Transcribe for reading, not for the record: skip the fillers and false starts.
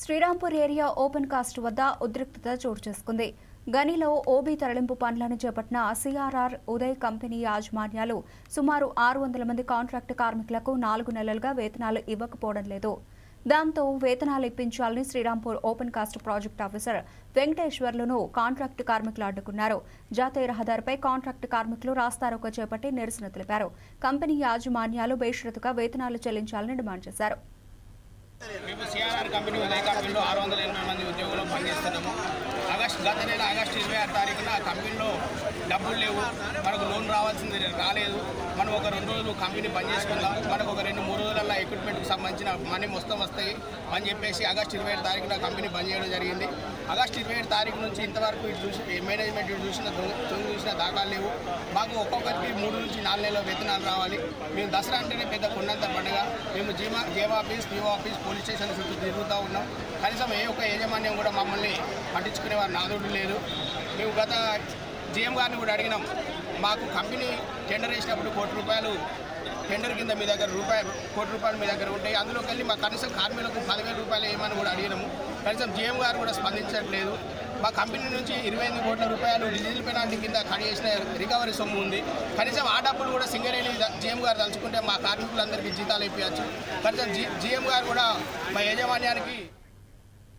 Srirampur area open cast వద్ద ఉద్రిక్తత చోటు చేసుకుంది. గనిలో ఓబీ తరలింపు పనులను చేపట్టిన సిఆర్ఆర్ ఉదయ్ కంపెనీ యాజమాన్యాలు సుమారు 600 మంది కాంట్రాక్టు కార్మికులకు 4 నెలలుగా వేతనాలు ఇవ్వకపోవడం లేదు. దాంతో వేతనాలు ఇప్పించాలని Srirampur open cast project officer వెంకటేశ్వర్లను కాంట్రాక్టు కార్మికులు అడ్డుకున్నారు. జాతీయ రహదారిపై కాంట్రాక్టు కార్మికులు రాస్తారోకో చేపట్టి నిరసన తెలిపారు. కంపెనీ యాజమాన్యాలు బేషరతుగా వేతనాలు చెల్లించాలని డిమాండ్ చేశారు. మేము సిఆర్ఆర్ కంపెనీ ఉదయ కంపెనీలో 680 మంది ఉద్యోగులు పనిచేస్తున్నాము. గత నెల ఆగస్టు 26 తారీఖున ఆ కంపెనీలో డబ్బులు లేవు, మనకు లోన్ రావాల్సింది రాలేదు. మనం ఒక 2 రోజులు కంపెనీ బంద్ చేసుకుందాం, మనకు ఒక 2-3 రోజులలో ఎక్విప్మెంట్కి సంబంధించిన మనీ మొత్తం వస్తాయి అని చెప్పేసి ఆగస్టు 27 తారీఖున కంపెనీ బంద్ చేయడం జరిగింది. ఆగస్టు 27 తారీఖు నుంచి ఇంతవరకు మేనేజ్మెంట్ చూసిన దాఖలు లేవు. మాకు ఒక్కొక్కరికి 3 నుంచి 4 నెలల వేతనాలు రావాలి. మేము దసరా అంటేనే పెద్ద కొండంత పండుగ. మేము జేవ office, PO office, police station చుట్టూ తిరుగుతూ ఉన్నాం. కనీసం ఏ ఒక్క యాజమాన్యం కూడా మమ్మల్ని పట్టించుకునేవారు నాదుడు లేదు. మేము గత జీఎం గారిని కూడా అడిగినాం. మాకు కంపెనీ టెండర్ వేసినప్పుడు ₹1,00,00,000 టెండర్ కింద మీ దగ్గర ₹1,00,00,000 మీ దగ్గర ఉంటాయి, అందులోకి వెళ్ళి మా కనీసం కార్మికులకు ₹10,000 వేయమని కూడా అడిగినాము. కనీసం జీఎం గారు కూడా స్పందించట్లేదు. మా కంపెనీ నుంచి ₹28 కోట్ల డీజిల్ పెనాల్టీ కింద కట్ చేసిన రికవరీ సొమ్ము ఉంది. కనీసం ఆ డబ్బులు కూడా సింగరేణి జీఎం గారు తలుచుకుంటే మా కార్మికులందరికీ జీతాలు ఇప్పించచ్చు. కనీసం జీఎం గారు కూడా మా యాజమాన్యానికి